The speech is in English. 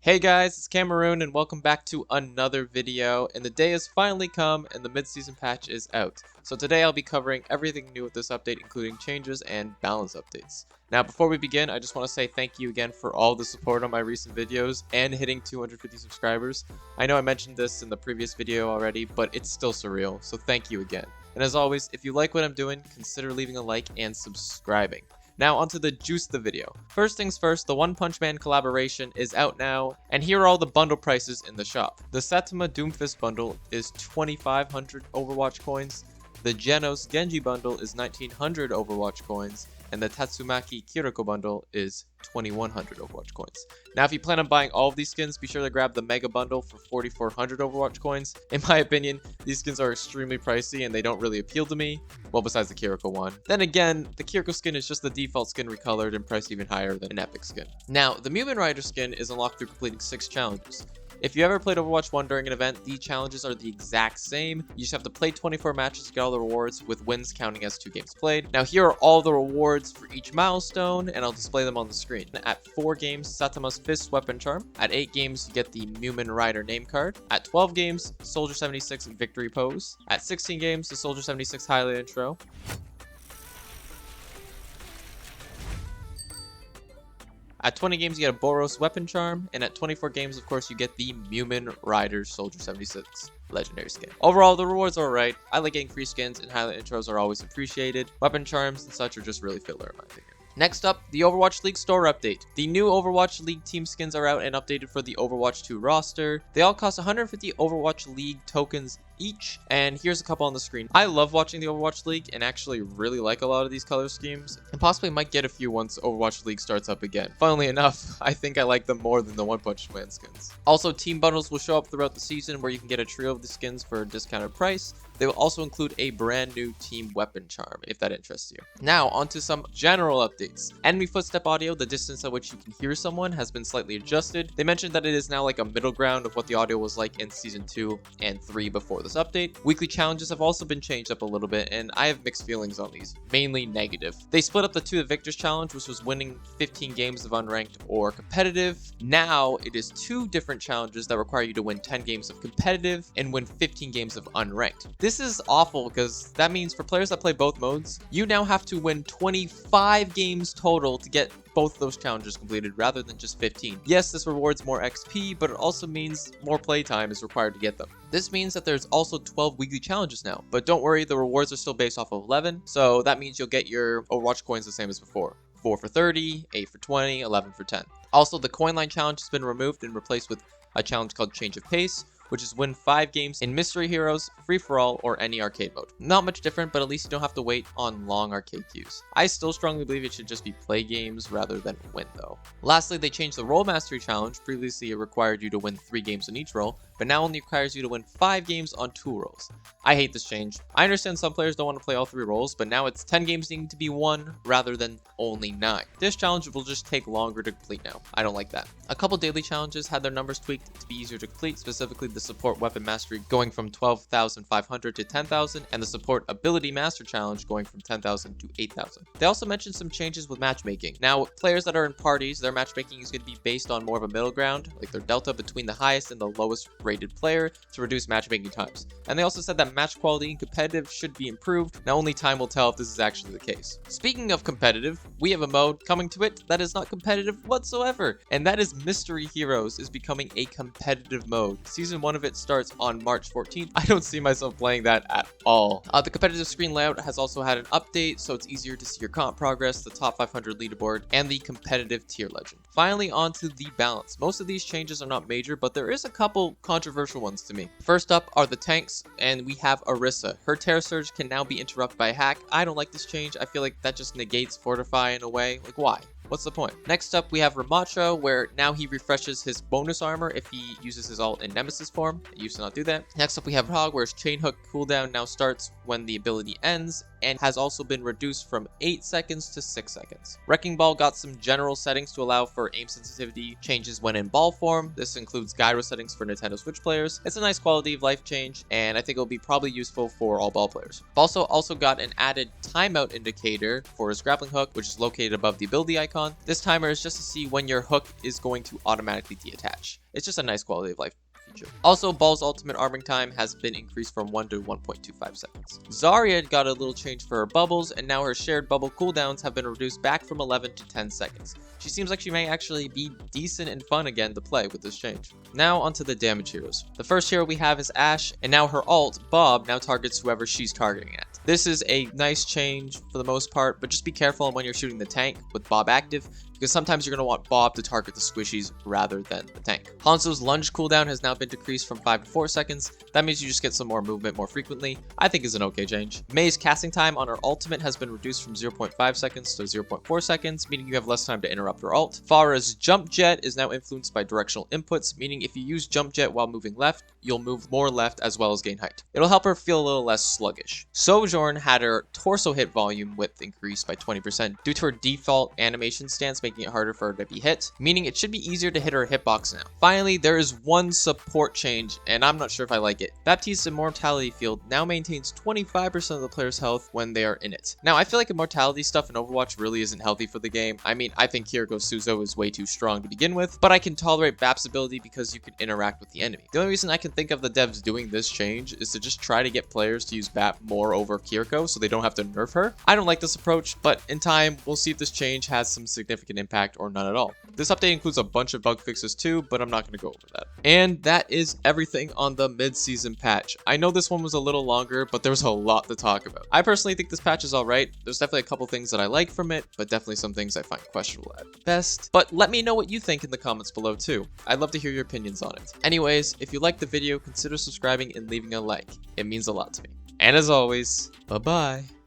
Hey guys, it's Cameroon and welcome back to another video, and the day has finally come and the mid-season patch is out. So today I'll be covering everything new with this update, including changes and balance updates. Now before we begin, I just want to say thank you again for all the support on my recent videos and hitting 250 subscribers. I know I mentioned this in the previous video already, but it's still surreal, so thank you again. And as always, if you like what I'm doing, consider leaving a like and subscribing. Now onto the juice of the video. First things first, the One Punch Man collaboration is out now, and here are all the bundle prices in the shop. The Saitama Doomfist bundle is 2,500 Overwatch coins, the Genos Genji bundle is 1,900 Overwatch coins, and the Tatsumaki Kiriko bundle is 2,100 Overwatch coins. Now if you plan on buying all of these skins, be sure to grab the Mega bundle for 4,400 Overwatch coins. In my opinion, these skins are extremely pricey and they don't really appeal to me, well besides the Kiriko one. Then again, the Kiriko skin is just the default skin recolored and priced even higher than an epic skin. Now, the Mumin Rider skin is unlocked through completing 6 challenges. If you ever played Overwatch 1 during an event, the challenges are the exact same. You just have to play 24 matches to get all the rewards, with wins counting as 2 games played. Now here are all the rewards for each milestone, and I'll display them on the screen. At 4 games, Satama's Fist Weapon Charm. At 8 games, you get the Mumin Rider name card. At 12 games, Soldier 76 Victory Pose. At 16 games, the Soldier 76 Highlight Intro. At 20 games, you get a Boros Weapon Charm, and at 24 games, of course, you get the Mumin Rider Soldier 76 Legendary Skin. Overall, the rewards are alright. I like getting free skins, and highlight intros are always appreciated. Weapon Charms and such are just really filler in my opinion. Next up, the Overwatch League store update. The new Overwatch League team skins are out and updated for the Overwatch 2 roster. They all cost 150 Overwatch League tokens each, and here's a couple on the screen. I love watching the Overwatch League and actually really like a lot of these color schemes, and possibly might get a few once Overwatch League starts up again. Funnily enough, I think I like them more than the One Punch Man skins. Also, team bundles will show up throughout the season where you can get a trio of the skins for a discounted price. They will also include a brand new team weapon charm, if that interests you. Now, onto some general updates. Enemy footstep audio, the distance at which you can hear someone, has been slightly adjusted. They mentioned that it is now like a middle ground of what the audio was like in Season 2 and 3 before this update. Weekly challenges have also been changed up a little bit, and I have mixed feelings on these, mainly negative. They split up the 2 the Victors challenge, which was winning 15 games of unranked or competitive. Now, it is 2 different challenges that require you to win 10 games of competitive and win 15 games of unranked. This is awful because that means for players that play both modes, you now have to win 25 games total to get both of those challenges completed rather than just 15. Yes, this rewards more XP, but it also means more playtime is required to get them. This means that there's also 12 weekly challenges now, but don't worry, the rewards are still based off of 11, so that means you'll get your Overwatch coins the same as before. 4 for 30, 8 for 20, 11 for 10. Also, the coin line challenge has been removed and replaced with a challenge called Change of Pace, which is win 5 games in Mystery Heroes, Free-for-All, or any arcade mode. Not much different, but at least you don't have to wait on long arcade queues. I still strongly believe it should just be play games rather than win though. Lastly, they changed the Role Mastery Challenge. Previously, it required you to win 3 games in each role, but now only requires you to win 5 games on 2 roles. I hate this change. I understand some players don't want to play all 3 roles, but now it's 10 games needing to be won rather than only 9. This challenge will just take longer to complete now. I don't like that. A couple daily challenges had their numbers tweaked to be easier to complete, specifically the Support Weapon Mastery going from 12,500 to 10,000, and the Support Ability Master Challenge going from 10,000 to 8,000. They also mentioned some changes with matchmaking. Now, players that are in parties, their matchmaking is going to be based on more of a middle ground, like their delta between the highest and the lowest rated player to reduce matchmaking times. And they also said that match quality and competitive should be improved. Now only time will tell if this is actually the case. Speaking of competitive, we have a mode coming to it that is not competitive whatsoever, and that is Mystery Heroes is becoming a competitive mode. Season 1 of it starts on March 14th. I don't see myself playing that at all. The competitive screen layout has also had an update, so it's easier to see your comp progress, the top 500 leaderboard, and the competitive tier legend. Finally, on to the balance. Most of these changes are not major, but there is a couple controversial ones to me. First up are the tanks, and we have Orisa. Her Terror Surge can now be interrupted by a hack. I don't like this change. I feel like that just negates Fortify in a way. Like, why? What's the point? Next up, we have Ramacho, where now he refreshes his bonus armor if he uses his ult in Nemesis form. It used to not do that. Next up, we have Hog, where his Chain Hook cooldown now starts when the ability ends, and has also been reduced from 8 seconds to 6 seconds. Wrecking Ball got some general settings to allow for aim sensitivity changes when in ball form. This includes gyro settings for Nintendo Switch players. It's a nice quality of life change, and I think it'll be probably useful for all ball players. Also got an added timeout indicator for his grappling hook, which is located above the ability icon. icon. This timer is just to see when your hook is going to automatically deattach. It's just a nice quality of life feature. Also, Ball's ultimate arming time has been increased from 1 to 1.25 seconds. Zarya got a little change for her bubbles, and now her shared bubble cooldowns have been reduced back from 11 to 10 seconds. She seems like she may actually be decent and fun again to play with this change. Now onto the damage heroes. The first hero we have is Ashe, and now her ult, Bob, now targets whoever she's targeting at. This is a nice change for the most part, but just be careful when you're shooting the tank with Bob active, because sometimes you're going to want Bob to target the squishies rather than the tank. Hanzo's lunge cooldown has now been decreased from 5 to 4 seconds. That means you just get some more movement more frequently. I think is an okay change. Mei's casting time on her ultimate has been reduced from 0.5 seconds to 0.4 seconds, meaning you have less time to interrupt her ult. Pharah's jump jet is now influenced by directional inputs, meaning if you use jump jet while moving left, you'll move more left as well as gain height. It'll help her feel a little less sluggish. Sojourn had her torso hit volume width increased by 20% due to her default animation stance, making it harder for her to be hit, meaning it should be easier to hit her hitbox now. Finally, there is one support change, and I'm not sure if I like it. Baptiste's immortality field now maintains 25% of the player's health when they are in it. Now, I feel like immortality stuff in Overwatch really isn't healthy for the game. I mean, I think Kiriko Suzo is way too strong to begin with, but I can tolerate Bap's ability because you can interact with the enemy. The only reason I can think of the devs doing this change is to just try to get players to use Bap more over Kiriko so they don't have to nerf her. I don't like this approach, but in time, we'll see if this change has some significant impact or none at all. This update includes a bunch of bug fixes too, but I'm not going to go over that. And that is everything on the mid-season patch. I know this one was a little longer, but there was a lot to talk about. I personally think this patch is alright. There's definitely a couple things that I like from it, but definitely some things I find questionable at best. But let me know what you think in the comments below too. I'd love to hear your opinions on it. Anyways, if you liked the video, consider subscribing and leaving a like. It means a lot to me. And as always, bye-bye.